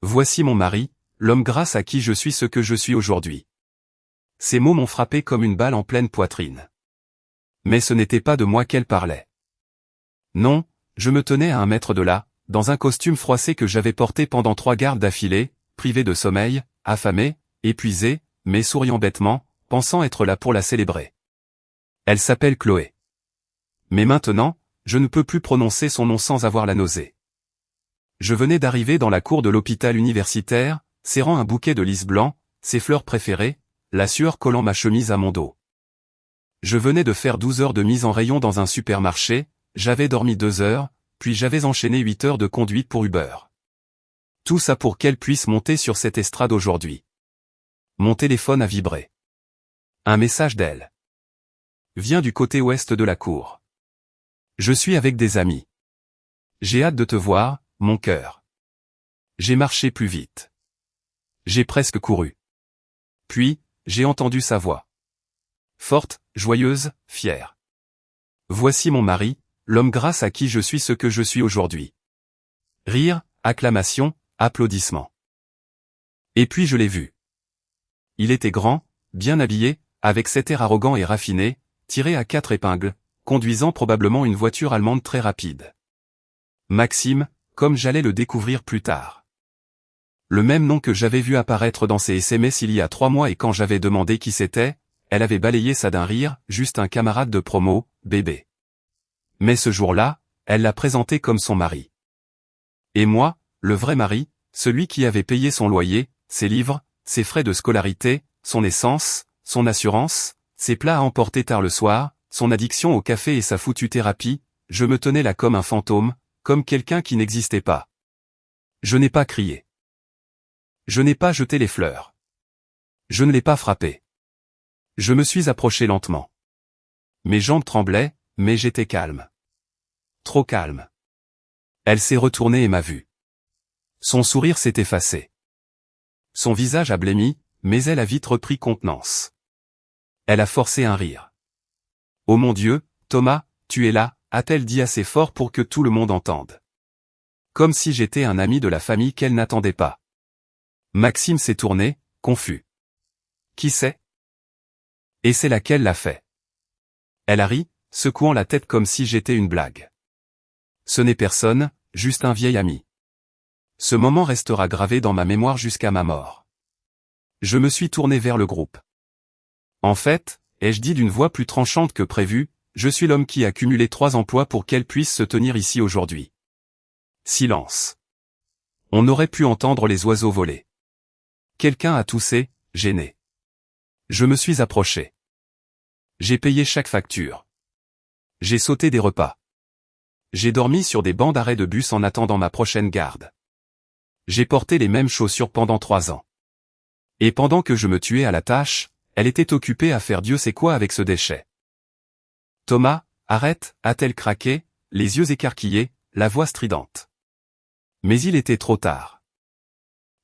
Voici mon mari, l'homme grâce à qui je suis ce que je suis aujourd'hui. Ces mots m'ont frappé comme une balle en pleine poitrine. Mais ce n'était pas de moi qu'elle parlait. Non, je me tenais à 1 mètre de là, dans un costume froissé que j'avais porté pendant 3 gardes d'affilée, privé de sommeil, affamé, épuisé, mais souriant bêtement, pensant être là pour la célébrer. Elle s'appelle Chloé. Mais maintenant, je ne peux plus prononcer son nom sans avoir la nausée. Je venais d'arriver dans la cour de l'hôpital universitaire, serrant un bouquet de lys blanc, ses fleurs préférées, la sueur collant ma chemise à mon dos. Je venais de faire 12 heures de mise en rayon dans un supermarché, j'avais dormi 2 heures, puis j'avais enchaîné 8 heures de conduite pour Uber. Tout ça pour qu'elle puisse monter sur cette estrade aujourd'hui. Mon téléphone a vibré. Un message d'elle. Vient du côté ouest de la cour. Je suis avec des amis. J'ai hâte de te voir, mon cœur. J'ai marché plus vite. J'ai presque couru. Puis, j'ai entendu sa voix. Forte, joyeuse, fière. Voici mon mari, l'homme grâce à qui je suis ce que je suis aujourd'hui. Rire, acclamations, applaudissements. Et puis je l'ai vu. Il était grand, bien habillé, avec cet air arrogant et raffiné, tiré à 4 épingles, conduisant probablement une voiture allemande très rapide. Maxime, comme j'allais le découvrir plus tard. Le même nom que j'avais vu apparaître dans ses SMS il y a 3 mois et quand j'avais demandé qui c'était, elle avait balayé ça d'un rire, juste un camarade de promo, bébé. Mais ce jour-là, elle l'a présenté comme son mari. Et moi, le vrai mari, celui qui avait payé son loyer, ses livres, ses frais de scolarité, son essence, son assurance, ses plats à emporter tard le soir, son addiction au café et sa foutue thérapie, je me tenais là comme un fantôme, comme quelqu'un qui n'existait pas. Je n'ai pas crié. Je n'ai pas jeté les fleurs. Je ne l'ai pas frappé. Je me suis approché lentement. Mes jambes tremblaient, mais j'étais calme. Trop calme. Elle s'est retournée et m'a vu. Son sourire s'est effacé. Son visage a blêmi, mais elle a vite repris contenance. Elle a forcé un rire. « Oh mon Dieu, Thomas, tu es là », a-t-elle dit assez fort pour que tout le monde entende. Comme si j'étais un ami de la famille qu'elle n'attendait pas. Maxime s'est tourné, confus. « Qui c'est ?» Et c'est laquelle l'a fait. Elle a ri, secouant la tête comme si j'étais une blague. Ce n'est personne, juste un vieil ami. Ce moment restera gravé dans ma mémoire jusqu'à ma mort. Je me suis tourné vers le groupe. En fait, ai-je dit d'une voix plus tranchante que prévu, je suis l'homme qui a cumulé 3 emplois pour qu'elle puisse se tenir ici aujourd'hui. Silence. On aurait pu entendre les oiseaux voler. Quelqu'un a toussé, gêné. Je me suis approché. J'ai payé chaque facture. J'ai sauté des repas. J'ai dormi sur des bancs d'arrêt de bus en attendant ma prochaine garde. J'ai porté les mêmes chaussures pendant 3 ans. Et pendant que je me tuais à la tâche, elle était occupée à faire Dieu sait quoi avec ce déchet. Thomas, arrête, a-t-elle craqué, les yeux écarquillés, la voix stridente. Mais il était trop tard.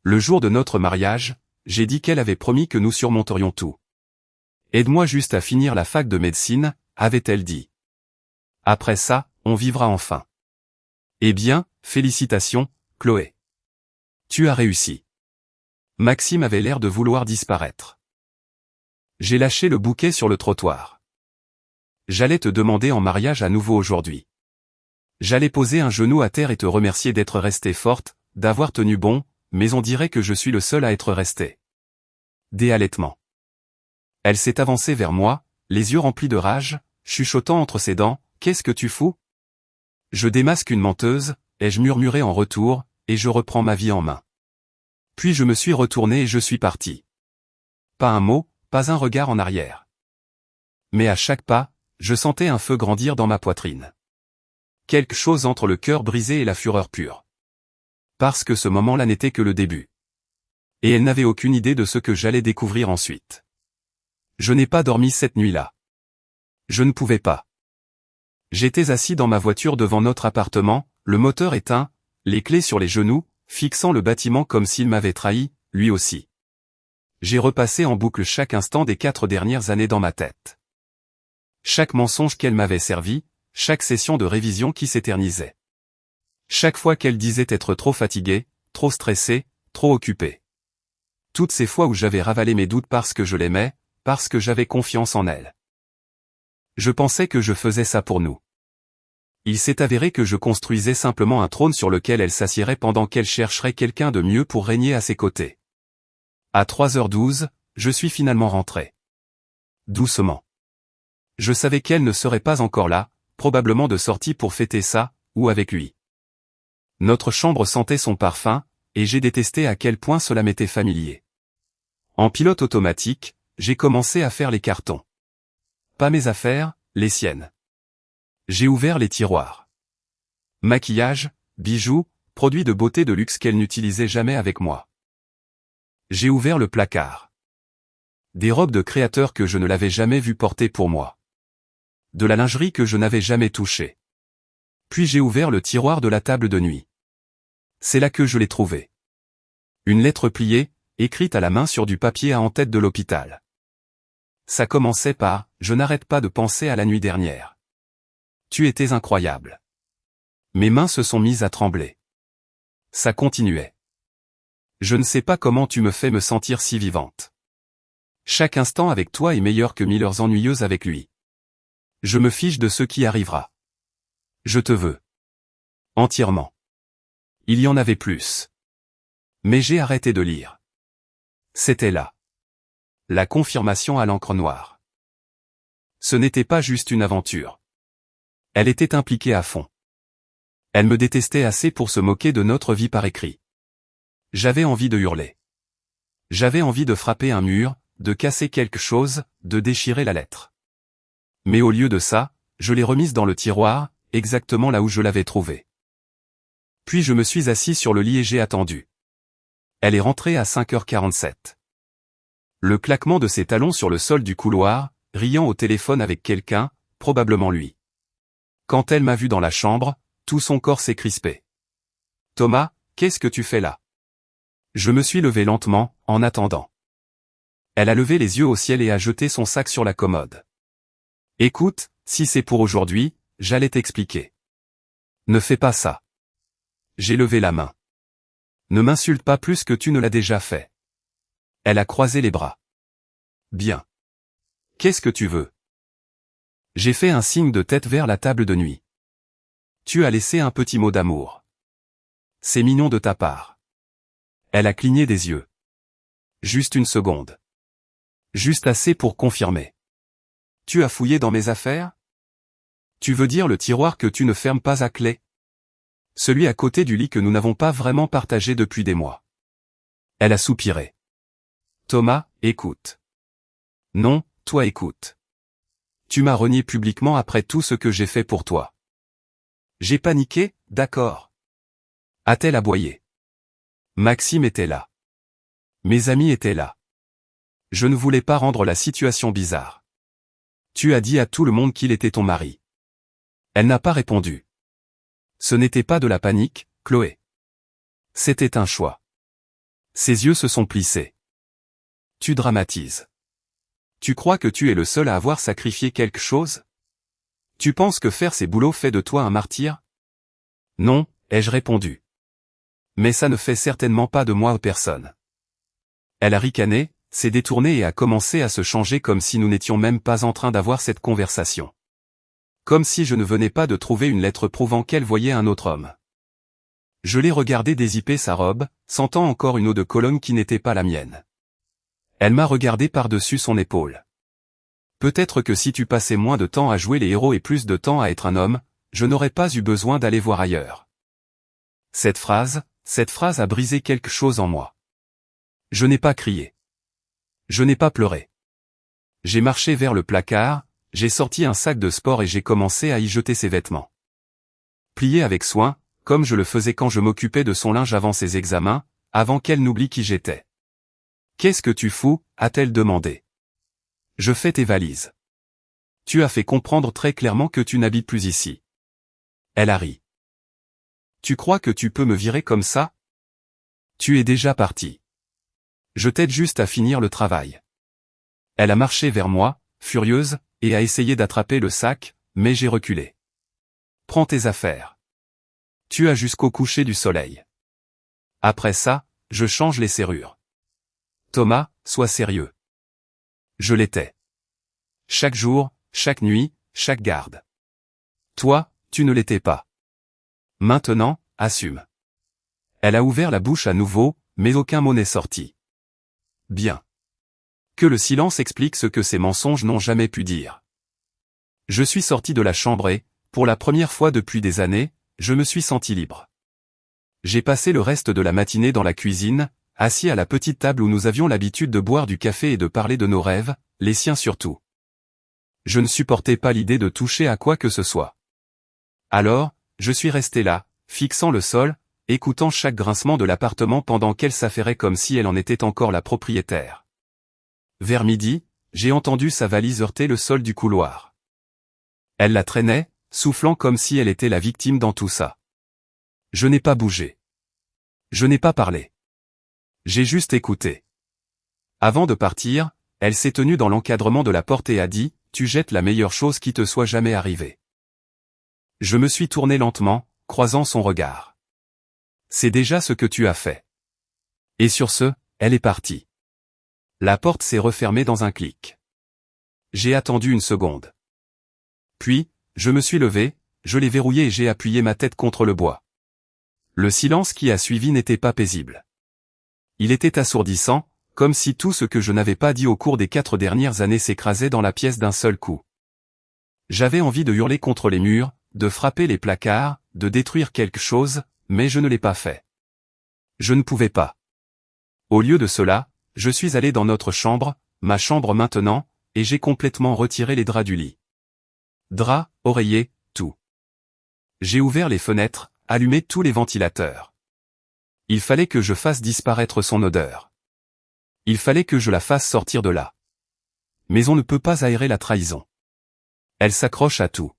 Le jour de notre mariage, j'ai dit qu'elle avait promis que nous surmonterions tout. Aide-moi juste à finir la fac de médecine, avait-elle dit. Après ça, on vivra enfin. Eh bien, félicitations, Chloé. Tu as réussi. Maxime avait l'air de vouloir disparaître. J'ai lâché le bouquet sur le trottoir. J'allais te demander en mariage à nouveau aujourd'hui. J'allais poser un genou à terre et te remercier d'être restée forte, d'avoir tenu bon, mais on dirait que je suis le seul à être resté. Des halètements. Elle s'est avancée vers moi, les yeux remplis de rage, chuchotant entre ses dents, « Qu'est-ce que tu fous ?» Je démasque une menteuse, ai-je murmuré en retour, et je reprends ma vie en main. Puis je me suis retourné et je suis parti. Pas un mot, pas un regard en arrière. Mais à chaque pas, je sentais un feu grandir dans ma poitrine. Quelque chose entre le cœur brisé et la fureur pure. Parce que ce moment-là n'était que le début. Et elle n'avait aucune idée de ce que j'allais découvrir ensuite. Je n'ai pas dormi cette nuit-là. Je ne pouvais pas. J'étais assis dans ma voiture devant notre appartement, le moteur éteint, les clés sur les genoux, fixant le bâtiment comme s'il m'avait trahi, lui aussi. J'ai repassé en boucle chaque instant des 4 dernières années dans ma tête. Chaque mensonge qu'elle m'avait servi, chaque session de révision qui s'éternisait. Chaque fois qu'elle disait être trop fatiguée, trop stressée, trop occupé. Toutes ces fois où j'avais ravalé mes doutes parce que je l'aimais, parce que j'avais confiance en elle. Je pensais que je faisais ça pour nous. Il s'est avéré que je construisais simplement un trône sur lequel elle s'assiérait pendant qu'elle chercherait quelqu'un de mieux pour régner à ses côtés. À 3h12, je suis finalement rentré. Doucement. Je savais qu'elle ne serait pas encore là, probablement de sortie pour fêter ça, ou avec lui. Notre chambre sentait son parfum, et j'ai détesté à quel point cela m'était familier. En pilote automatique, j'ai commencé à faire les cartons. Pas mes affaires, les siennes. J'ai ouvert les tiroirs. Maquillage, bijoux, produits de beauté de luxe qu'elle n'utilisait jamais avec moi. J'ai ouvert le placard. Des robes de créateurs que je ne l'avais jamais vue porter pour moi. De la lingerie que je n'avais jamais touchée. Puis j'ai ouvert le tiroir de la table de nuit. C'est là que je l'ai trouvée. Une lettre pliée, écrite à la main sur du papier à en-tête de l'hôpital. Ça commençait par « Je n'arrête pas de penser à la nuit dernière. Tu étais incroyable. » Mes mains se sont mises à trembler. Ça continuait. Je ne sais pas comment tu me fais me sentir si vivante. Chaque instant avec toi est meilleur que 1000 heures ennuyeuses avec lui. Je me fiche de ce qui arrivera. Je te veux. Entièrement. Il y en avait plus. Mais j'ai arrêté de lire. C'était là. La confirmation à l'encre noire. Ce n'était pas juste une aventure. Elle était impliquée à fond. Elle me détestait assez pour se moquer de notre vie par écrit. J'avais envie de hurler. J'avais envie de frapper un mur, de casser quelque chose, de déchirer la lettre. Mais au lieu de ça, je l'ai remise dans le tiroir, exactement là où je l'avais trouvée. Puis je me suis assis sur le lit et j'ai attendu. Elle est rentrée à 5h47. Le claquement de ses talons sur le sol du couloir, riant au téléphone avec quelqu'un, probablement lui. Quand elle m'a vu dans la chambre, tout son corps s'est crispé. « Thomas, qu'est-ce que tu fais là ?» Je me suis levé lentement, en attendant. Elle a levé les yeux au ciel et a jeté son sac sur la commode. « Écoute, si c'est pour aujourd'hui, j'allais t'expliquer. » « Ne fais pas ça. » J'ai levé la main. « Ne m'insulte pas plus que tu ne l'as déjà fait. » Elle a croisé les bras. « Bien. Qu'est-ce que tu veux ?» J'ai fait un signe de tête vers la table de nuit. « Tu as laissé un petit mot d'amour. C'est mignon de ta part. » Elle a cligné des yeux. Juste une seconde. Juste assez pour confirmer. « Tu as fouillé dans mes affaires ? Tu veux dire le tiroir que tu ne fermes pas à clé ? Celui à côté du lit que nous n'avons pas vraiment partagé depuis des mois. » Elle a soupiré. « Thomas, écoute. » « Non, toi écoute. Tu m'as renié publiquement après tout ce que j'ai fait pour toi. » J'ai paniqué, d'accord. A-t-elle aboyé. Maxime était là. Mes amis étaient là. Je ne voulais pas rendre la situation bizarre. Tu as dit à tout le monde qu'il était ton mari. Elle n'a pas répondu. Ce n'était pas de la panique, Chloé. C'était un choix. Ses yeux se sont plissés. Tu dramatises. Tu crois que tu es le seul à avoir sacrifié quelque chose ? Tu penses que faire ces boulots fait de toi un martyr ? Non, ai-je répondu. Mais ça ne fait certainement pas de moi personne. Elle a ricané, s'est détournée et a commencé à se changer comme si nous n'étions même pas en train d'avoir cette conversation. Comme si je ne venais pas de trouver une lettre prouvant qu'elle voyait un autre homme. Je l'ai regardé dézipper sa robe, sentant encore une eau de Cologne qui n'était pas la mienne. Elle m'a regardé par-dessus son épaule. Peut-être que si tu passais moins de temps à jouer les héros et plus de temps à être un homme, je n'aurais pas eu besoin d'aller voir ailleurs. Cette phrase a brisé quelque chose en moi. Je n'ai pas crié. Je n'ai pas pleuré. J'ai marché vers le placard, j'ai sorti un sac de sport et j'ai commencé à y jeter ses vêtements. Pliés avec soin, comme je le faisais quand je m'occupais de son linge avant ses examens, avant qu'elle n'oublie qui j'étais. « Qu'est-ce que tu fous ?» a-t-elle demandé. « Je fais tes valises. Tu as fait comprendre très clairement que tu n'habites plus ici. » Elle a ri. « Tu crois que tu peux me virer comme ça ? Tu es déjà parti. Je t'aide juste à finir le travail. » Elle a marché vers moi, furieuse, et a essayé d'attraper le sac, mais j'ai reculé. « Prends tes affaires. Tu as jusqu'au coucher du soleil. Après ça, je change les serrures. Thomas, sois sérieux. Je l'étais. Chaque jour, chaque nuit, chaque garde. Toi, tu ne l'étais pas. Maintenant, assume. Elle a ouvert la bouche à nouveau, mais aucun mot n'est sorti. Bien. Que le silence explique ce que ces mensonges n'ont jamais pu dire. Je suis sorti de la chambre et, pour la première fois depuis des années, je me suis senti libre. J'ai passé le reste de la matinée dans la cuisine, assis à la petite table où nous avions l'habitude de boire du café et de parler de nos rêves, les siens surtout. Je ne supportais pas l'idée de toucher à quoi que ce soit. Alors, je suis resté là, fixant le sol, écoutant chaque grincement de l'appartement pendant qu'elle s'affairait comme si elle en était encore la propriétaire. Vers midi, j'ai entendu sa valise heurter le sol du couloir. Elle la traînait, soufflant comme si elle était la victime dans tout ça. Je n'ai pas bougé. Je n'ai pas parlé. J'ai juste écouté. Avant de partir, elle s'est tenue dans l'encadrement de la porte et a dit, « Tu jettes la meilleure chose qui te soit jamais arrivée. » Je me suis tourné lentement, croisant son regard. C'est déjà ce que tu as fait. Et sur ce, elle est partie. La porte s'est refermée dans un clic. J'ai attendu une seconde. Puis, je me suis levé, je l'ai verrouillé et j'ai appuyé ma tête contre le bois. Le silence qui a suivi n'était pas paisible. Il était assourdissant, comme si tout ce que je n'avais pas dit au cours des 4 dernières années s'écrasait dans la pièce d'un seul coup. J'avais envie de hurler contre les murs, de frapper les placards, de détruire quelque chose, mais je ne l'ai pas fait. Je ne pouvais pas. Au lieu de cela, je suis allé dans notre chambre, ma chambre maintenant, et j'ai complètement retiré les draps du lit. Draps, oreillers, tout. J'ai ouvert les fenêtres, allumé tous les ventilateurs. Il fallait que je fasse disparaître son odeur. Il fallait que je la fasse sortir de là. Mais on ne peut pas aérer la trahison. Elle s'accroche à tout.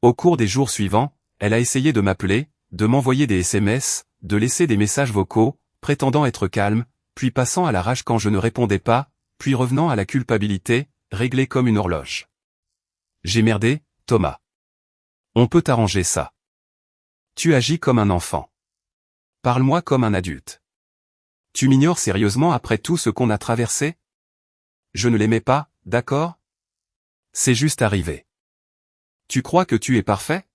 Au cours des jours suivants, elle a essayé de m'appeler, de m'envoyer des SMS, de laisser des messages vocaux, prétendant être calme, puis passant à la rage quand je ne répondais pas, puis revenant à la culpabilité, réglée comme une horloge. J'ai merdé, Thomas. On peut arranger ça. Tu agis comme un enfant. Parle-moi comme un adulte. Tu m'ignores sérieusement après tout ce qu'on a traversé? Je ne l'aimais pas, d'accord? C'est juste arrivé. Tu crois que tu es parfait?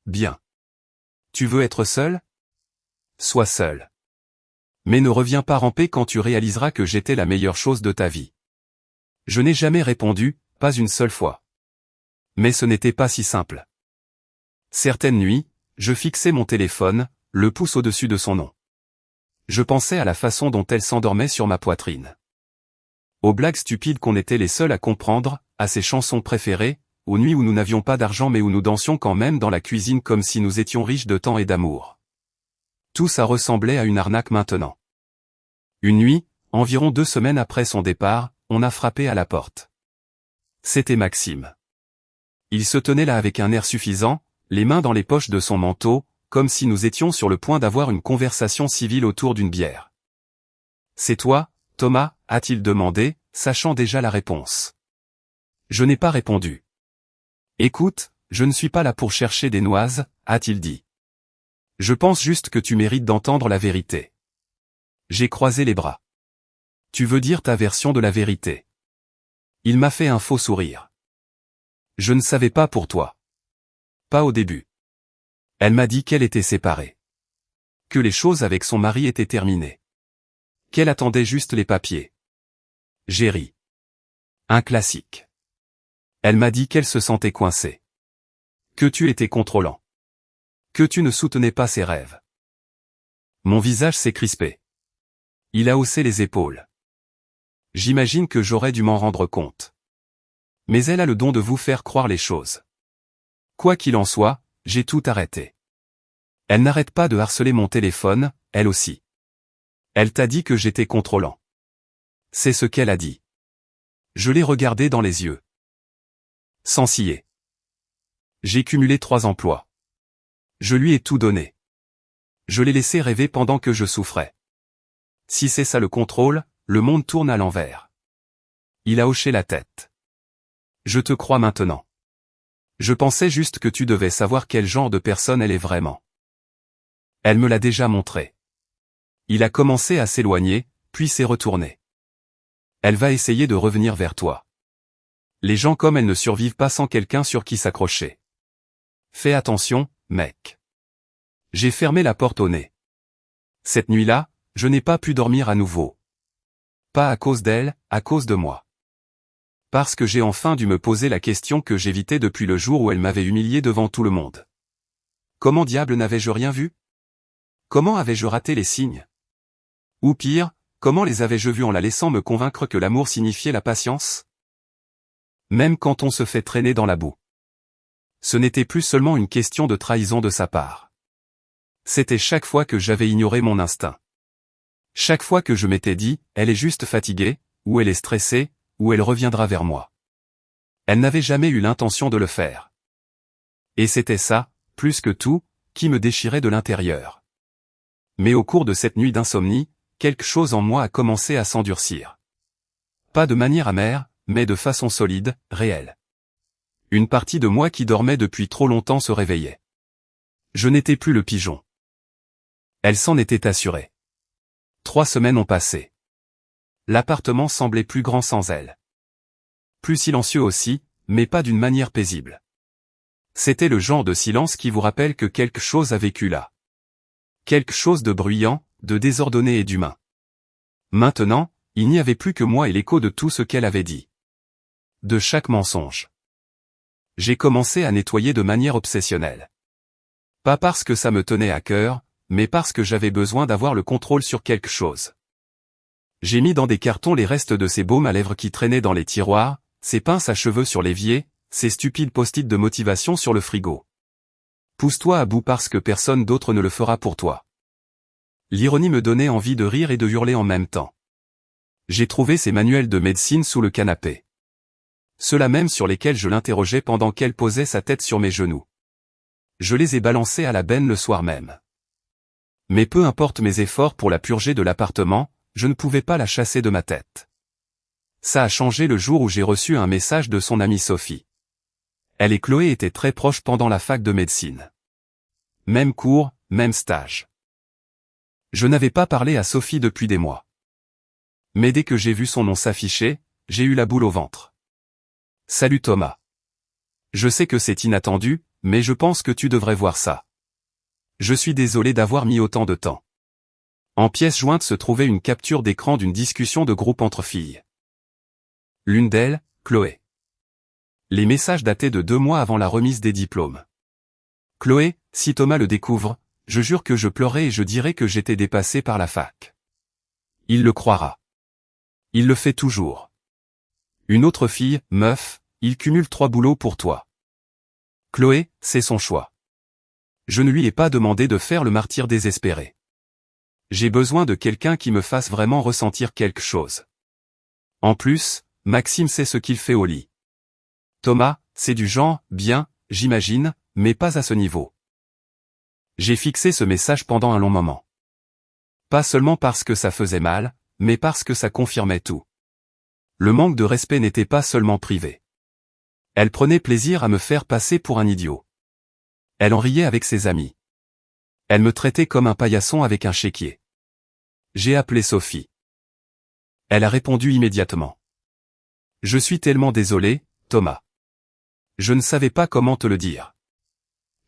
Bien. Tu veux être seul? Sois seul. Mais ne reviens pas ramper quand tu réaliseras que j'étais la meilleure chose de ta vie. Je n'ai jamais répondu, pas une seule fois. Mais ce n'était pas si simple. Certaines nuits, je fixais mon téléphone, le pouce au-dessus de son nom. Je pensais à la façon dont elle s'endormait sur ma poitrine. Aux blagues stupides qu'on était les seuls à comprendre, à ses chansons préférées, aux nuits où nous n'avions pas d'argent mais où nous dansions quand même dans la cuisine comme si nous étions riches de temps et d'amour. Tout ça ressemblait à une arnaque maintenant. Une nuit, environ 2 semaines après son départ, on a frappé à la porte. C'était Maxime. Il se tenait là avec un air suffisant, les mains dans les poches de son manteau, comme si nous étions sur le point d'avoir une conversation civile autour d'une bière. « C'est toi, Thomas ?» a-t-il demandé, sachant déjà la réponse. Je n'ai pas répondu. « Écoute, je ne suis pas là pour chercher des noises » a-t-il dit. « Je pense juste que tu mérites d'entendre la vérité. » J'ai croisé les bras. « Tu veux dire ta version de la vérité ?» Il m'a fait un faux sourire. « Je ne savais pas pour toi. Pas au début. » Elle m'a dit qu'elle était séparée. Que les choses avec son mari étaient terminées. Qu'elle attendait juste les papiers. J'ai ri. Un classique. Elle m'a dit qu'elle se sentait coincée. Que tu étais contrôlant. Que tu ne soutenais pas ses rêves. Mon visage s'est crispé. Il a haussé les épaules. J'imagine que j'aurais dû m'en rendre compte. Mais elle a le don de vous faire croire les choses. Quoi qu'il en soit, j'ai tout arrêté. Elle n'arrête pas de harceler mon téléphone, elle aussi. Elle t'a dit que j'étais contrôlant. C'est ce qu'elle a dit. Je l'ai regardé dans les yeux. Sans ciller. J'ai cumulé 3 emplois. Je lui ai tout donné. Je l'ai laissé rêver pendant que je souffrais. Si c'est ça le contrôle, le monde tourne à l'envers. Il a hoché la tête. Je te crois maintenant. Je pensais juste que tu devais savoir quel genre de personne elle est vraiment. Elle me l'a déjà montré. Il a commencé à s'éloigner, puis s'est retourné. Elle va essayer de revenir vers toi. Les gens comme elle ne survivent pas sans quelqu'un sur qui s'accrocher. Fais attention, mec. J'ai fermé la porte au nez. Cette nuit-là, je n'ai pas pu dormir à nouveau. Pas à cause d'elle, à cause de moi. Parce que j'ai enfin dû me poser la question que j'évitais depuis le jour où elle m'avait humilié devant tout le monde. Comment diable n'avais-je rien vu? Comment avais-je raté les signes? Ou pire, comment les avais-je vus en la laissant me convaincre que l'amour signifiait la patience? Même quand on se fait traîner dans la boue. Ce n'était plus seulement une question de trahison de sa part. C'était chaque fois que j'avais ignoré mon instinct. Chaque fois que je m'étais dit, elle est juste fatiguée, ou elle est stressée, ou elle reviendra vers moi. Elle n'avait jamais eu l'intention de le faire. Et c'était ça, plus que tout, qui me déchirait de l'intérieur. Mais au cours de cette nuit d'insomnie, quelque chose en moi a commencé à s'endurcir. Pas de manière amère, mais de façon solide, réelle. Une partie de moi qui dormait depuis trop longtemps se réveillait. Je n'étais plus le pigeon. Elle s'en était assurée. 3 semaines ont passé. L'appartement semblait plus grand sans elle. Plus silencieux aussi, mais pas d'une manière paisible. C'était le genre de silence qui vous rappelle que quelque chose a vécu là. Quelque chose de bruyant, de désordonné et d'humain. Maintenant, il n'y avait plus que moi et l'écho de tout ce qu'elle avait dit. De chaque mensonge. J'ai commencé à nettoyer de manière obsessionnelle. Pas parce que ça me tenait à cœur, mais parce que j'avais besoin d'avoir le contrôle sur quelque chose. J'ai mis dans des cartons les restes de ces baumes à lèvres qui traînaient dans les tiroirs, ces pinces à cheveux sur l'évier, ces stupides post-it de motivation sur le frigo. Pousse-toi à bout parce que personne d'autre ne le fera pour toi. L'ironie me donnait envie de rire et de hurler en même temps. J'ai trouvé ces manuels de médecine sous le canapé. Ceux-là même sur lesquels je l'interrogeais pendant qu'elle posait sa tête sur mes genoux. Je les ai balancés à la benne le soir même. Mais peu importe mes efforts pour la purger de l'appartement, je ne pouvais pas la chasser de ma tête. Ça a changé le jour où j'ai reçu un message de son amie Sophie. Elle et Chloé étaient très proches pendant la fac de médecine. Même cours, même stage. Je n'avais pas parlé à Sophie depuis des mois. Mais dès que j'ai vu son nom s'afficher, j'ai eu la boule au ventre. Salut Thomas. Je sais que c'est inattendu, mais je pense que tu devrais voir ça. Je suis désolé d'avoir mis autant de temps. En pièce jointe se trouvait une capture d'écran d'une discussion de groupe entre filles. L'une d'elles, Chloé. Les messages dataient de 2 mois avant la remise des diplômes. Chloé, si Thomas le découvre, je jure que je pleurerai et je dirai que j'étais dépassé par la fac. Il le croira. Il le fait toujours. Une autre fille, meuf, il cumule 3 boulots pour toi. Chloé, c'est son choix. Je ne lui ai pas demandé de faire le martyr désespéré. J'ai besoin de quelqu'un qui me fasse vraiment ressentir quelque chose. En plus, Maxime sait ce qu'il fait au lit. Thomas, c'est du genre, bien, j'imagine, mais pas à ce niveau. J'ai fixé ce message pendant un long moment. Pas seulement parce que ça faisait mal, mais parce que ça confirmait tout. Le manque de respect n'était pas seulement privé. Elle prenait plaisir à me faire passer pour un idiot. Elle en riait avec ses amis. Elle me traitait comme un paillasson avec un chéquier. J'ai appelé Sophie. Elle a répondu immédiatement. Je suis tellement désolé, Thomas. Je ne savais pas comment te le dire.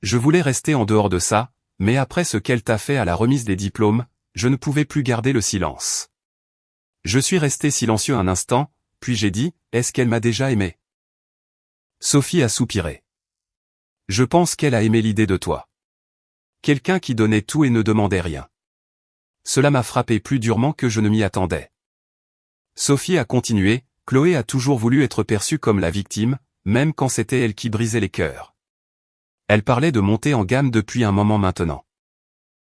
Je voulais rester en dehors de ça, mais après ce qu'elle t'a fait à la remise des diplômes, je ne pouvais plus garder le silence. Je suis resté silencieux un instant, puis j'ai dit, est-ce qu'elle m'a déjà aimé? Sophie a soupiré. Je pense qu'elle a aimé l'idée de toi. Quelqu'un qui donnait tout et ne demandait rien. Cela m'a frappé plus durement que je ne m'y attendais. Sophie a continué, Chloé a toujours voulu être perçue comme la victime, même quand c'était elle qui brisait les cœurs. Elle parlait de monter en gamme depuis un moment maintenant.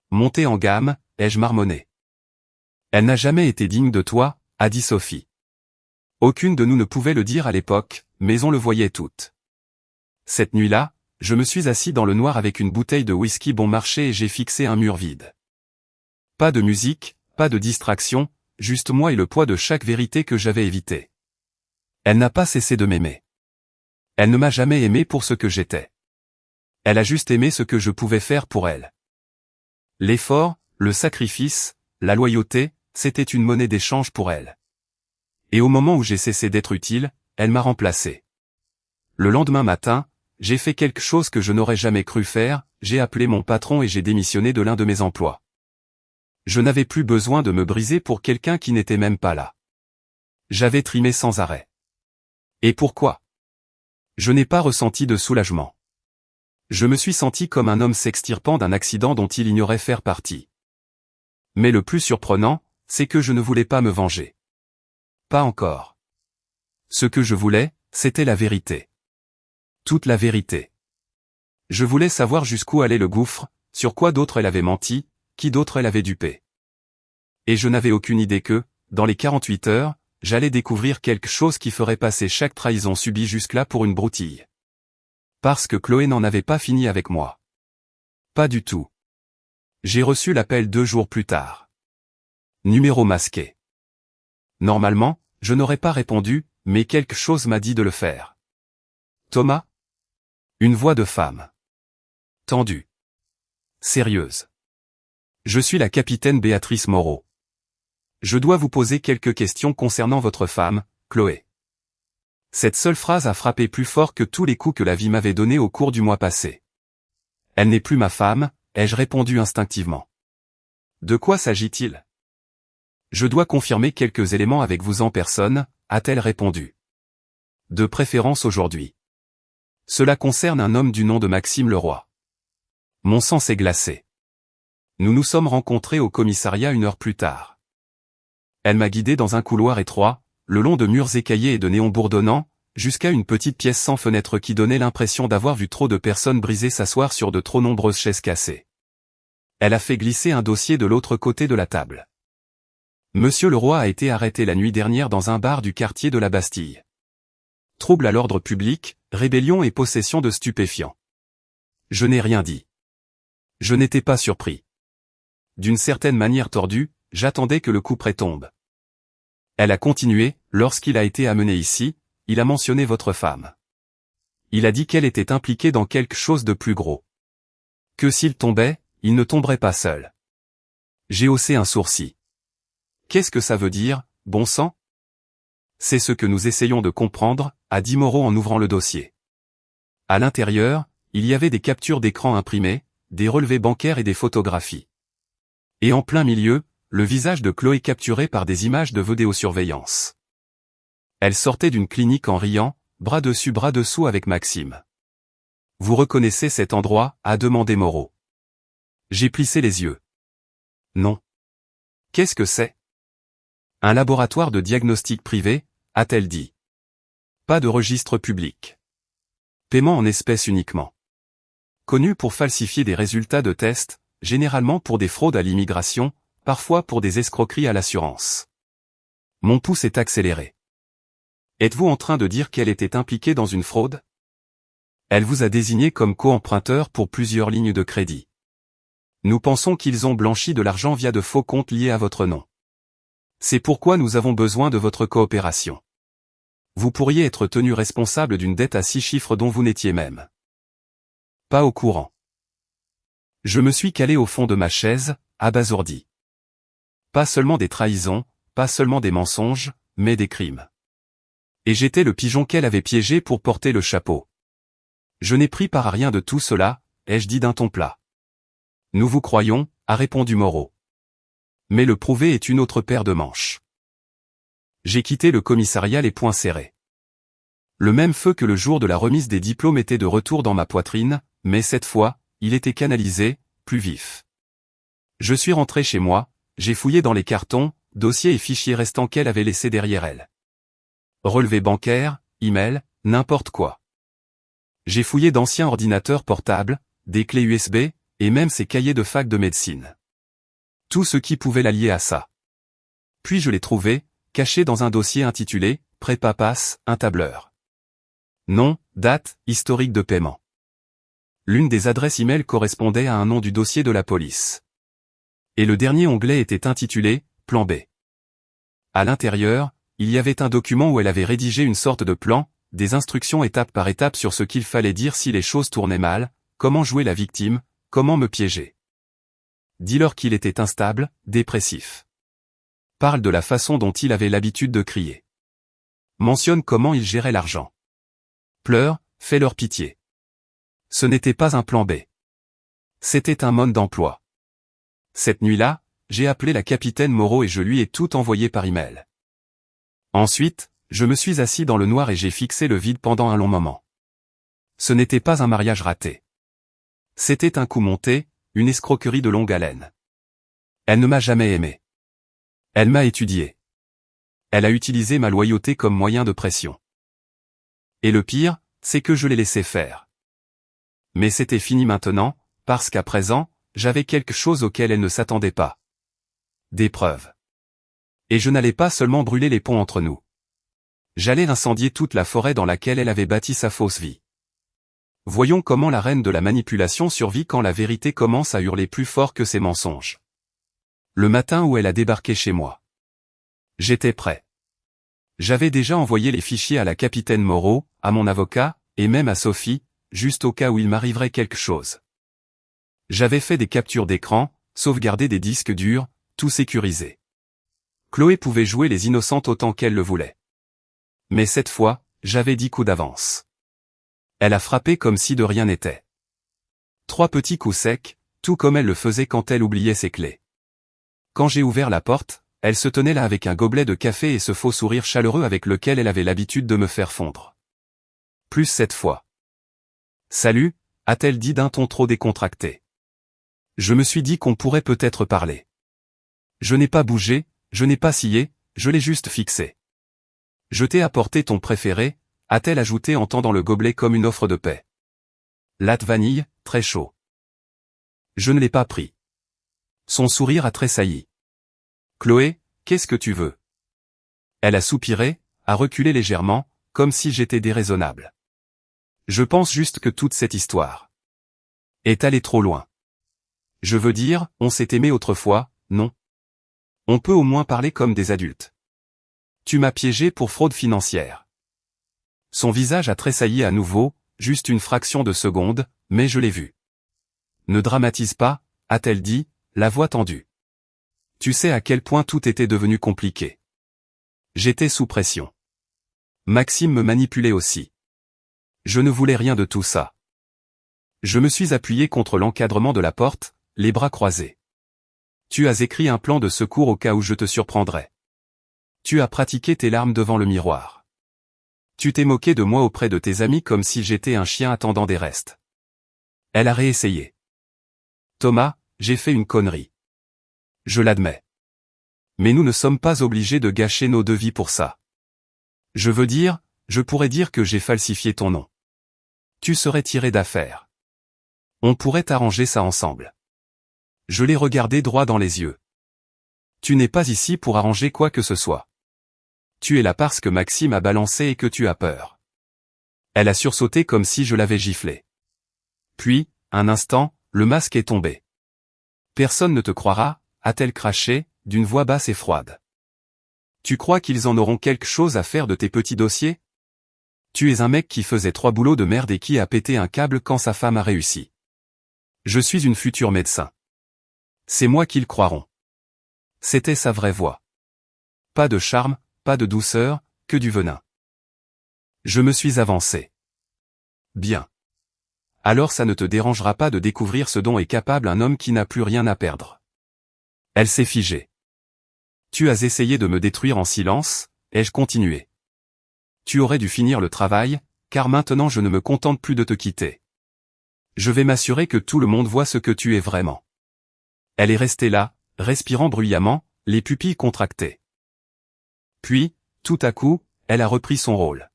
Monter en gamme, ai-je marmonné. Elle n'a jamais été digne de toi, a dit Sophie. Aucune de nous ne pouvait le dire à l'époque, mais on le voyait toutes. Cette nuit-là, je me suis assis dans le noir avec une bouteille de whisky bon marché et j'ai fixé un mur vide. Pas de musique, pas de distraction, juste moi et le poids de chaque vérité que j'avais évitée. Elle n'a pas cessé de m'aimer. Elle ne m'a jamais aimé pour ce que j'étais. Elle a juste aimé ce que je pouvais faire pour elle. L'effort, le sacrifice, la loyauté, c'était une monnaie d'échange pour elle. Et au moment où j'ai cessé d'être utile, elle m'a remplacé. Le lendemain matin, j'ai fait quelque chose que je n'aurais jamais cru faire, j'ai appelé mon patron et j'ai démissionné de l'un de mes emplois. Je n'avais plus besoin de me briser pour quelqu'un qui n'était même pas là. J'avais trimé sans arrêt. Et pourquoi? Je n'ai pas ressenti de soulagement. Je me suis senti comme un homme s'extirpant d'un accident dont il ignorait faire partie. Mais le plus surprenant, c'est que je ne voulais pas me venger. Pas encore. Ce que je voulais, c'était la vérité. Toute la vérité. Je voulais savoir jusqu'où allait le gouffre, sur quoi d'autre elle avait menti, qui d'autre elle avait dupé. Et je n'avais aucune idée que, dans les 48 heures, j'allais découvrir quelque chose qui ferait passer chaque trahison subie jusque-là pour une broutille. Parce que Chloé n'en avait pas fini avec moi. Pas du tout. J'ai reçu l'appel 2 jours plus tard. Numéro masqué. Normalement, je n'aurais pas répondu, mais quelque chose m'a dit de le faire. Thomas? Une voix de femme. Tendue. Sérieuse. Je suis la capitaine Béatrice Moreau. Je dois vous poser quelques questions concernant votre femme, Chloé. Cette seule phrase a frappé plus fort que tous les coups que la vie m'avait donnés au cours du mois passé. Elle n'est plus ma femme, ai-je répondu instinctivement. De quoi s'agit-il? Je dois confirmer quelques éléments avec vous en personne, a-t-elle répondu. De préférence aujourd'hui. Cela concerne un homme du nom de Maxime Leroy. Mon sang s'est glacé. Nous nous sommes rencontrés au commissariat 1 heure plus tard. Elle m'a guidé dans un couloir étroit, le long de murs écaillés et de néons bourdonnants, jusqu'à une petite pièce sans fenêtre qui donnait l'impression d'avoir vu trop de personnes brisées s'asseoir sur de trop nombreuses chaises cassées. Elle a fait glisser un dossier de l'autre côté de la table. Monsieur Leroy a été arrêté la nuit dernière dans un bar du quartier de la Bastille. Trouble à l'ordre public, rébellion et possession de stupéfiants. Je n'ai rien dit. Je n'étais pas surpris. D'une certaine manière tordue, j'attendais que le couperet tombe. Elle a continué, lorsqu'il a été amené ici, il a mentionné votre femme. Il a dit qu'elle était impliquée dans quelque chose de plus gros. Que s'il tombait, il ne tomberait pas seul. J'ai haussé un sourcil. Qu'est-ce que ça veut dire, bon sang? C'est ce que nous essayons de comprendre, a dit Moreau en ouvrant le dossier. À l'intérieur, il y avait des captures d'écran imprimées, des relevés bancaires et des photographies. Et en plein milieu, le visage de Chloé capturé par des images de vidéosurveillance. Elle sortait d'une clinique en riant, bras dessus bras dessous avec Maxime. Vous reconnaissez cet endroit, a demandé Moreau. J'ai plissé les yeux. Non. Qu'est-ce que c'est? Un laboratoire de diagnostic privé, a-t-elle dit. Pas de registre public. Paiement en espèces uniquement. Connu pour falsifier des résultats de tests, généralement pour des fraudes à l'immigration, parfois pour des escroqueries à l'assurance. Mon pouce est accéléré. Êtes-vous en train de dire qu'elle était impliquée dans une fraude? Elle vous a désigné comme co-emprunteur pour plusieurs lignes de crédit. Nous pensons qu'ils ont blanchi de l'argent via de faux comptes liés à votre nom. C'est pourquoi nous avons besoin de votre coopération. Vous pourriez être tenu responsable d'une dette à 6 chiffres dont vous n'étiez même pas au courant. Je me suis calé au fond de ma chaise, abasourdi. Pas seulement des trahisons, pas seulement des mensonges, mais des crimes. Et j'étais le pigeon qu'elle avait piégé pour porter le chapeau. Je n'ai pris part à rien de tout cela, ai-je dit d'un ton plat. Nous vous croyons, a répondu Moreau. Mais le prouver est une autre paire de manches. J'ai quitté le commissariat les poings serrés. Le même feu que le jour de la remise des diplômes était de retour dans ma poitrine, mais cette fois, il était canalisé, plus vif. Je suis rentré chez moi, j'ai fouillé dans les cartons, dossiers et fichiers restants qu'elle avait laissés derrière elle. Relevés bancaires, email, n'importe quoi. J'ai fouillé d'anciens ordinateurs portables, des clés USB, et même ses cahiers de fac de médecine. Tout ce qui pouvait la lier à ça. Puis je l'ai trouvé, caché dans un dossier intitulé « Prépa Pass, un tableur ». Nom, date, historique de paiement. L'une des adresses e-mail correspondait à un nom du dossier de la police. Et le dernier onglet était intitulé « Plan B ». À l'intérieur, il y avait un document où elle avait rédigé une sorte de plan, des instructions étape par étape sur ce qu'il fallait dire si les choses tournaient mal, comment jouer la victime, comment me piéger. dis-leur qu'il était instable, dépressif. Parle de la façon dont il avait l'habitude de crier. Mentionne comment il gérait l'argent. Pleure, fais-leur pitié. Ce n'était pas un plan B. C'était un mode d'emploi. Cette nuit-là, j'ai appelé la capitaine Moreau et je lui ai tout envoyé par email. Ensuite, je me suis assis dans le noir et j'ai fixé le vide pendant un long moment. Ce n'était pas un mariage raté. C'était un coup monté, une escroquerie de longue haleine. Elle ne m'a jamais aimé. Elle m'a étudié. Elle a utilisé ma loyauté comme moyen de pression. Et le pire, c'est que je l'ai laissé faire. Mais c'était fini maintenant, parce qu'à présent, j'avais quelque chose auquel elle ne s'attendait pas. Des preuves. Et je n'allais pas seulement brûler les ponts entre nous. J'allais incendier toute la forêt dans laquelle elle avait bâti sa fausse vie. Voyons comment la reine de la manipulation survit quand la vérité commence à hurler plus fort que ses mensonges. Le matin où elle a débarqué chez moi. J'étais prêt. J'avais déjà envoyé les fichiers à la capitaine Moreau, à mon avocat, et même à Sophie, juste au cas où il m'arriverait quelque chose. J'avais fait des captures d'écran, sauvegardé des disques durs, tout sécurisé. Chloé pouvait jouer les innocentes autant qu'elle le voulait. Mais cette fois, j'avais 10 coups d'avance. Elle a frappé comme si de rien n'était. 3 petits coups secs, tout comme elle le faisait quand elle oubliait ses clés. Quand j'ai ouvert la porte, elle se tenait là avec un gobelet de café et ce faux sourire chaleureux avec lequel elle avait l'habitude de me faire fondre. Plus cette fois. Salut, a-t-elle dit d'un ton trop décontracté. Je me suis dit qu'on pourrait peut-être parler. Je n'ai pas bougé, je n'ai pas scié, je l'ai juste fixé. Je t'ai apporté ton préféré, a-t-elle ajouté en tendant le gobelet comme une offre de paix. Latte vanille, très chaud. Je ne l'ai pas pris. Son sourire a tressailli. Chloé, qu'est-ce que tu veux? Elle a soupiré, a reculé légèrement, comme si j'étais déraisonnable. Je pense juste que toute cette histoire est allée trop loin. Je veux dire, on s'est aimé autrefois, non? On peut au moins parler comme des adultes. Tu m'as piégé pour fraude financière. Son visage a tressailli à nouveau, juste une fraction de seconde, mais je l'ai vu. Ne dramatise pas, a-t-elle dit, la voix tendue. Tu sais à quel point tout était devenu compliqué. J'étais sous pression. Maxime me manipulait aussi. Je ne voulais rien de tout ça. Je me suis appuyé contre l'encadrement de la porte, les bras croisés. Tu as écrit un plan de secours au cas où je te surprendrais. Tu as pratiqué tes larmes devant le miroir. Tu t'es moqué de moi auprès de tes amis comme si j'étais un chien attendant des restes. Elle a réessayé. Thomas, j'ai fait une connerie. Je l'admets. Mais nous ne sommes pas obligés de gâcher nos 2 vies pour ça. Je veux dire, je pourrais dire que j'ai falsifié ton nom. Tu serais tiré d'affaire. On pourrait arranger ça ensemble. Je l'ai regardé droit dans les yeux. Tu n'es pas ici pour arranger quoi que ce soit. Tu es là parce que Maxime a balancé et que tu as peur. Elle a sursauté comme si je l'avais giflé. Puis, un instant, le masque est tombé. Personne ne te croira, a-t-elle craché, d'une voix basse et froide. Tu crois qu'ils en auront quelque chose à faire de tes petits dossiers? Tu es un mec qui faisait 3 boulots de merde et qui a pété un câble quand sa femme a réussi. Je suis une future médecin. C'est moi qu'ils croiront. C'était sa vraie voix. Pas de charme, pas de douceur, que du venin. Je me suis avancé. Bien. Alors ça ne te dérangera pas de découvrir ce dont est capable un homme qui n'a plus rien à perdre. Elle s'est figée. Tu as essayé de me détruire en silence, ai-je continué. Tu aurais dû finir le travail, car maintenant je ne me contente plus de te quitter. Je vais m'assurer que tout le monde voit ce que tu es vraiment. Elle est restée là, respirant bruyamment, les pupilles contractées. Puis, tout à coup, elle a repris son rôle.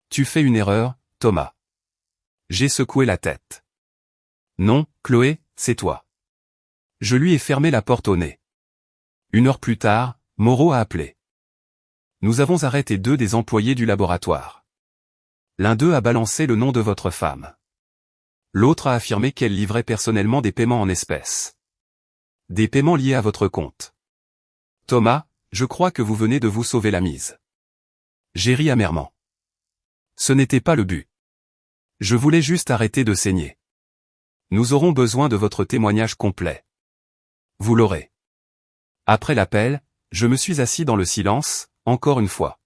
Tu fais une erreur, Thomas. J'ai secoué la tête. Non, Chloé, c'est toi. Je lui ai fermé la porte au nez. 1 heure plus tard, Moreau a appelé. Nous avons arrêté 2 des employés du laboratoire. L'un d'eux a balancé le nom de votre femme. L'autre a affirmé qu'elle livrait personnellement des paiements en espèces. Des paiements liés à votre compte. Thomas, je crois que vous venez de vous sauver la mise. J'ai ri amèrement. Ce n'était pas le but. Je voulais juste arrêter de saigner. Nous aurons besoin de votre témoignage complet. Vous l'aurez. Après l'appel, je me suis assis dans le silence, encore une fois.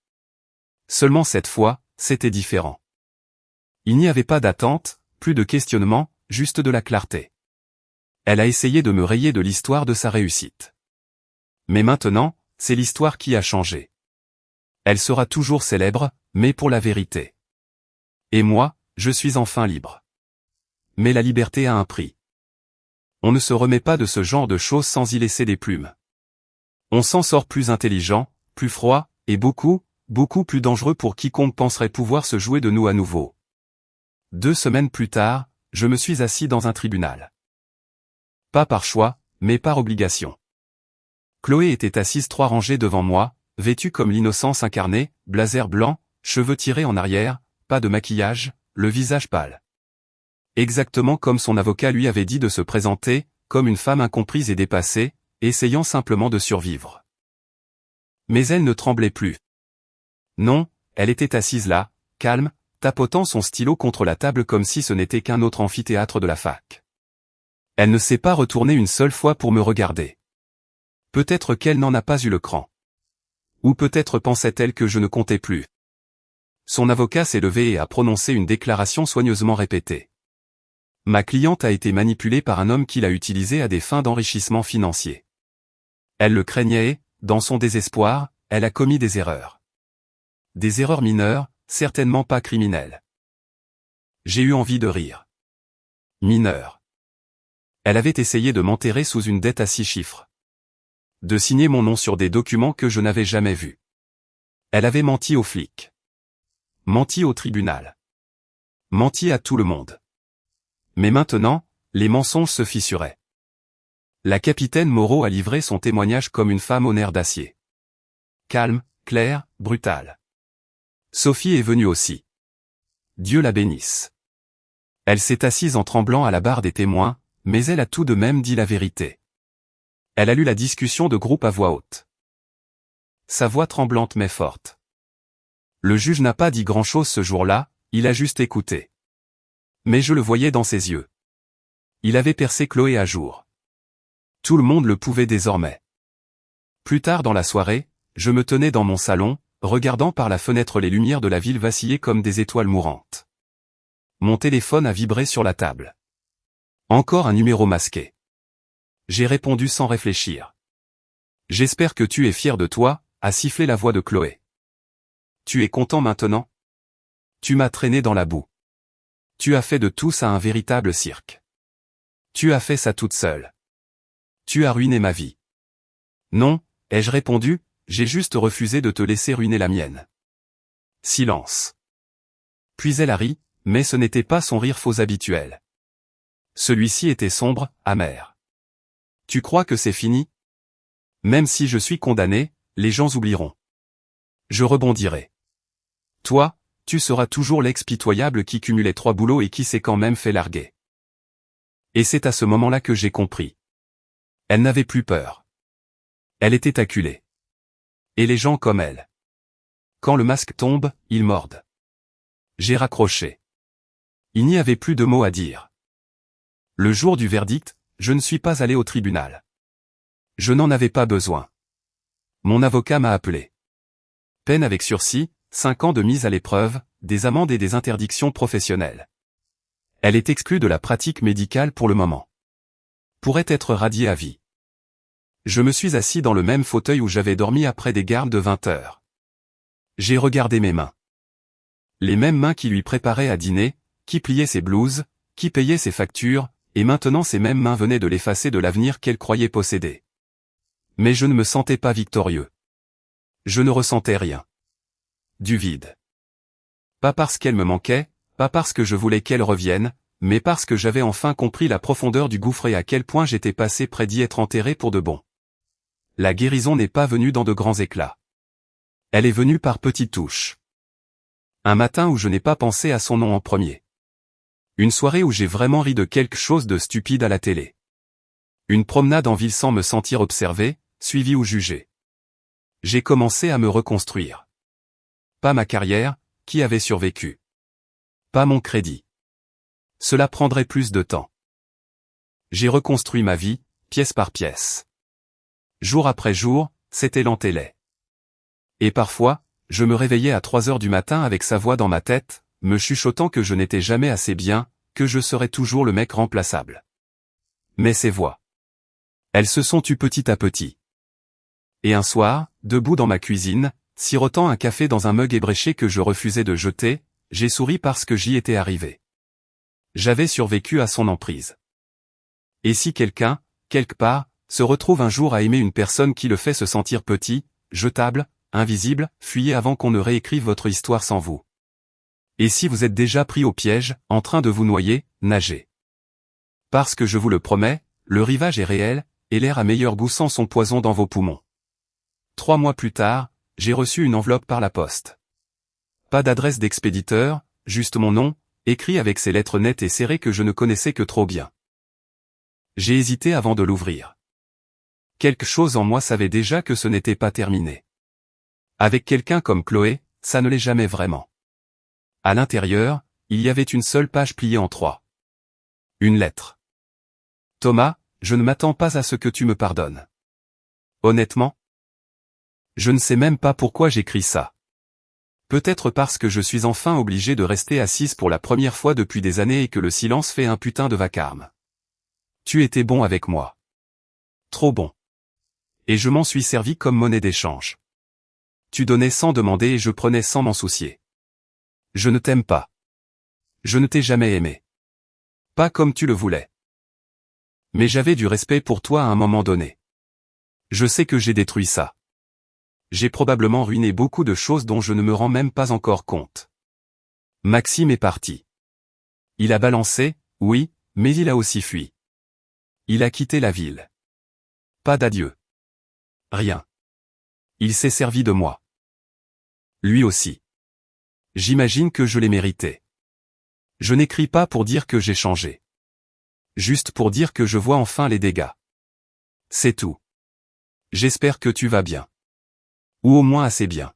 Seulement cette fois, c'était différent. Il n'y avait pas d'attente, plus de questionnement, juste de la clarté. Elle a essayé de me rayer de l'histoire de sa réussite. Mais maintenant, c'est l'histoire qui a changé. Elle sera toujours célèbre, mais pour la vérité. Et moi, je suis enfin libre. Mais la liberté a un prix. On ne se remet pas de ce genre de choses sans y laisser des plumes. On s'en sort plus intelligent, plus froid, et beaucoup, beaucoup plus dangereux pour quiconque penserait pouvoir se jouer de nous à nouveau. 2 semaines plus tard, je me suis assis dans un tribunal. Pas par choix, mais par obligation. Chloé était assise 3 rangées devant moi, vêtue comme l'innocence incarnée, blazer blanc, cheveux tirés en arrière, pas de maquillage, le visage pâle. Exactement comme son avocat lui avait dit de se présenter, comme une femme incomprise et dépassée, essayant simplement de survivre. Mais elle ne tremblait plus. Non, elle était assise là, calme, tapotant son stylo contre la table comme si ce n'était qu'un autre amphithéâtre de la fac. Elle ne s'est pas retournée une seule fois pour me regarder. Peut-être qu'elle n'en a pas eu le cran. Ou peut-être pensait-elle que je ne comptais plus. Son avocat s'est levé et a prononcé une déclaration soigneusement répétée. Ma cliente a été manipulée par un homme qui l'a utilisée à des fins d'enrichissement financier. Elle le craignait et, dans son désespoir, elle a commis des erreurs. Des erreurs mineures, certainement pas criminelles. J'ai eu envie de rire. Mineures. Elle avait essayé de m'enterrer sous une dette à 6 chiffres. De signer mon nom sur des documents que je n'avais jamais vus. Elle avait menti aux flics. Menti au tribunal. Menti à tout le monde. Mais maintenant, les mensonges se fissuraient. La capitaine Moreau a livré son témoignage comme une femme au nerf d'acier. Calme, claire, brutale. Sophie est venue aussi. Dieu la bénisse. Elle s'est assise en tremblant à la barre des témoins, mais elle a tout de même dit la vérité. Elle a lu la discussion de groupe à voix haute. Sa voix tremblante mais forte. Le juge n'a pas dit grand-chose ce jour-là, il a juste écouté. Mais je le voyais dans ses yeux. Il avait percé Chloé à jour. Tout le monde le pouvait désormais. Plus tard dans la soirée, je me tenais dans mon salon, regardant par la fenêtre les lumières de la ville vaciller comme des étoiles mourantes. Mon téléphone a vibré sur la table. Encore un numéro masqué. J'ai répondu sans réfléchir. J'espère que tu es fier de toi, a sifflé la voix de Chloé. Tu es content maintenant? Tu m'as traîné dans la boue. Tu as fait de tout ça un véritable cirque. Tu as fait ça toute seule. Tu as ruiné ma vie. Non, ai-je répondu, j'ai juste refusé de te laisser ruiner la mienne. Silence. Puis elle a ri, mais ce n'était pas son rire faux habituel. Celui-ci était sombre, amer. Tu crois que c'est fini? Même si je suis condamné, les gens oublieront. Je rebondirai. Toi, tu seras toujours l'ex-pitoyable qui cumulait 3 boulots et qui s'est quand même fait larguer. Et c'est à ce moment-là que j'ai compris. Elle n'avait plus peur. Elle était acculée. Et les gens comme elle. Quand le masque tombe, ils mordent. J'ai raccroché. Il n'y avait plus de mots à dire. Le jour du verdict, je ne suis pas allé au tribunal. Je n'en avais pas besoin. Mon avocat m'a appelé. Peine avec sursis, 5 ans de mise à l'épreuve, des amendes et des interdictions professionnelles. Elle est exclue de la pratique médicale pour le moment. Pourrait être radiée à vie. Je me suis assis dans le même fauteuil où j'avais dormi après des gardes de 20 heures. J'ai regardé mes mains. Les mêmes mains qui lui préparaient à dîner, qui pliaient ses blouses, qui payaient ses factures, et maintenant ces mêmes mains venaient de l'effacer de l'avenir qu'elle croyait posséder. Mais je ne me sentais pas victorieux. Je ne ressentais rien. Du vide. Pas parce qu'elle me manquait, pas parce que je voulais qu'elle revienne, mais parce que j'avais enfin compris la profondeur du gouffre et à quel point j'étais passé près d'y être enterré pour de bon. La guérison n'est pas venue dans de grands éclats. Elle est venue par petites touches. Un matin où je n'ai pas pensé à son nom en premier. Une soirée où j'ai vraiment ri de quelque chose de stupide à la télé. Une promenade en ville sans me sentir observé, suivi ou jugé. J'ai commencé à me reconstruire. Pas ma carrière, qui avait survécu. Pas mon crédit. Cela prendrait plus de temps. J'ai reconstruit ma vie, pièce par pièce. Jour après jour, c'était lent et laid. Et parfois, je me réveillais à 3 heures du matin avec sa voix dans ma tête, me chuchotant que je n'étais jamais assez bien, que je serais toujours le mec remplaçable. Mais ces voix, elles se sont tues petit à petit. Et un soir, debout dans ma cuisine, sirotant un café dans un mug ébréché que je refusais de jeter, j'ai souri parce que j'y étais arrivé. J'avais survécu à son emprise. Et si quelqu'un, quelque part, se retrouve un jour à aimer une personne qui le fait se sentir petit, jetable, invisible, fuyez avant qu'on ne réécrive votre histoire sans vous. Et si vous êtes déjà pris au piège, en train de vous noyer, nagez. Parce que je vous le promets, le rivage est réel, et l'air a meilleur goût sans son poison dans vos poumons. 3 mois plus tard, j'ai reçu une enveloppe par la poste. Pas d'adresse d'expéditeur, juste mon nom, écrit avec ces lettres nettes et serrées que je ne connaissais que trop bien. J'ai hésité avant de l'ouvrir. Quelque chose en moi savait déjà que ce n'était pas terminé. Avec quelqu'un comme Chloé, ça ne l'est jamais vraiment. À l'intérieur, il y avait une seule page pliée en 3. Une lettre. Thomas, je ne m'attends pas à ce que tu me pardonnes. Honnêtement, je ne sais même pas pourquoi j'écris ça. Peut-être parce que je suis enfin obligé de rester assise pour la première fois depuis des années et que le silence fait un putain de vacarme. Tu étais bon avec moi. Trop bon. Et je m'en suis servi comme monnaie d'échange. Tu donnais sans demander et je prenais sans m'en soucier. Je ne t'aime pas. Je ne t'ai jamais aimé. Pas comme tu le voulais. Mais j'avais du respect pour toi à un moment donné. Je sais que j'ai détruit ça. J'ai probablement ruiné beaucoup de choses dont je ne me rends même pas encore compte. Maxime est parti. Il a balancé, oui, mais il a aussi fui. Il a quitté la ville. Pas d'adieu. Rien. Il s'est servi de moi. Lui aussi. J'imagine que je l'ai mérité. Je n'écris pas pour dire que j'ai changé. Juste pour dire que je vois enfin les dégâts. C'est tout. J'espère que tu vas bien. Ou au moins assez bien.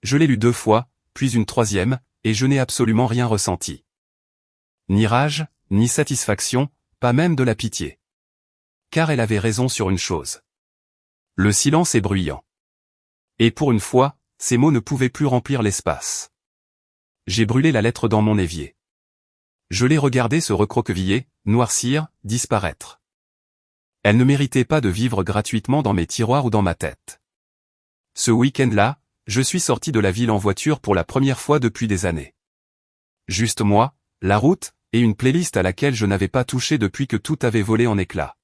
Je l'ai lu 2 fois, puis une 3e, et je n'ai absolument rien ressenti. Ni rage, ni satisfaction, pas même de la pitié. Car elle avait raison sur une chose. Le silence est bruyant. Et pour une fois, ces mots ne pouvaient plus remplir l'espace. J'ai brûlé la lettre dans mon évier. Je l'ai regardée se recroqueviller, noircir, disparaître. Elle ne méritait pas de vivre gratuitement dans mes tiroirs ou dans ma tête. Ce week-end-là, je suis sorti de la ville en voiture pour la première fois depuis des années. Juste moi, la route, et une playlist à laquelle je n'avais pas touché depuis que tout avait volé en éclats.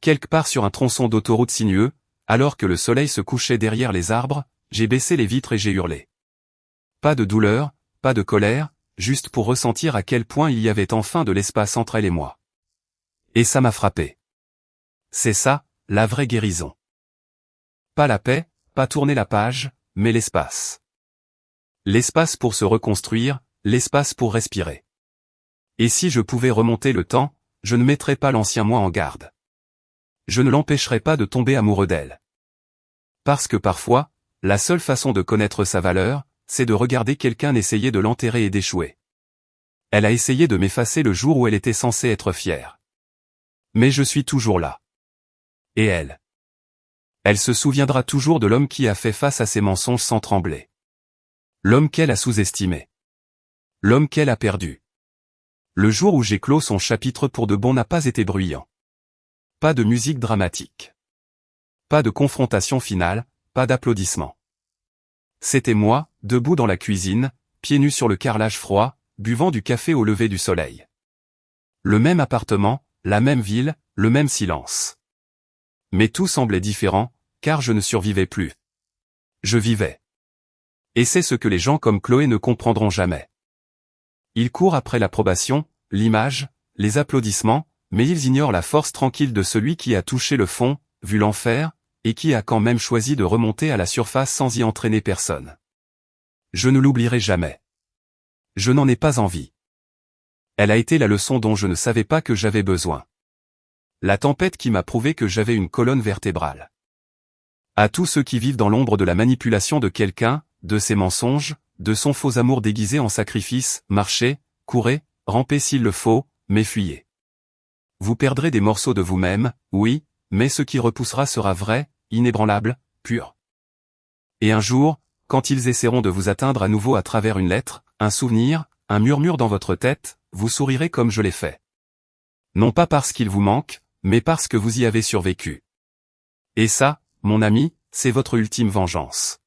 Quelque part sur un tronçon d'autoroute sinueux, alors que le soleil se couchait derrière les arbres, j'ai baissé les vitres et j'ai hurlé. Pas de douleur, pas de colère, juste pour ressentir à quel point il y avait enfin de l'espace entre elle et moi. Et ça m'a frappé. C'est ça, la vraie guérison. Pas la paix, pas tourner la page, mais l'espace. L'espace pour se reconstruire, l'espace pour respirer. Et si je pouvais remonter le temps, je ne mettrais pas l'ancien moi en garde. Je ne l'empêcherais pas de tomber amoureux d'elle. Parce que parfois, la seule façon de connaître sa valeur, c'est de regarder quelqu'un essayer de l'enterrer et d'échouer. Elle a essayé de m'effacer le jour où elle était censée être fière. Mais je suis toujours là. Et elle? Elle se souviendra toujours de l'homme qui a fait face à ses mensonges sans trembler. L'homme qu'elle a sous-estimé. L'homme qu'elle a perdu. Le jour où j'ai clos son chapitre pour de bon n'a pas été bruyant. Pas de musique dramatique. Pas de confrontation finale, pas d'applaudissements. C'était moi, debout dans la cuisine, pieds nus sur le carrelage froid, buvant du café au lever du soleil. Le même appartement, la même ville, le même silence. Mais tout semblait différent, car je ne survivais plus. Je vivais. Et c'est ce que les gens comme Chloé ne comprendront jamais. Ils courent après l'approbation, l'image, les applaudissements, mais ils ignorent la force tranquille de celui qui a touché le fond, vu l'enfer, et qui a quand même choisi de remonter à la surface sans y entraîner personne. Je ne l'oublierai jamais. Je n'en ai pas envie. Elle a été la leçon dont je ne savais pas que j'avais besoin. La tempête qui m'a prouvé que j'avais une colonne vertébrale. À tous ceux qui vivent dans l'ombre de la manipulation de quelqu'un, de ses mensonges, de son faux amour déguisé en sacrifice, marchez, courez, rampez s'il le faut, mais fuyez. Vous perdrez des morceaux de vous-même, oui, mais ce qui repoussera sera vrai, inébranlable, pur. Et un jour, quand ils essaieront de vous atteindre à nouveau à travers une lettre, un souvenir, un murmure dans votre tête, vous sourirez comme je l'ai fait. Non pas parce qu'il vous manque, mais parce que vous y avez survécu. Et ça, mon ami, c'est votre ultime vengeance.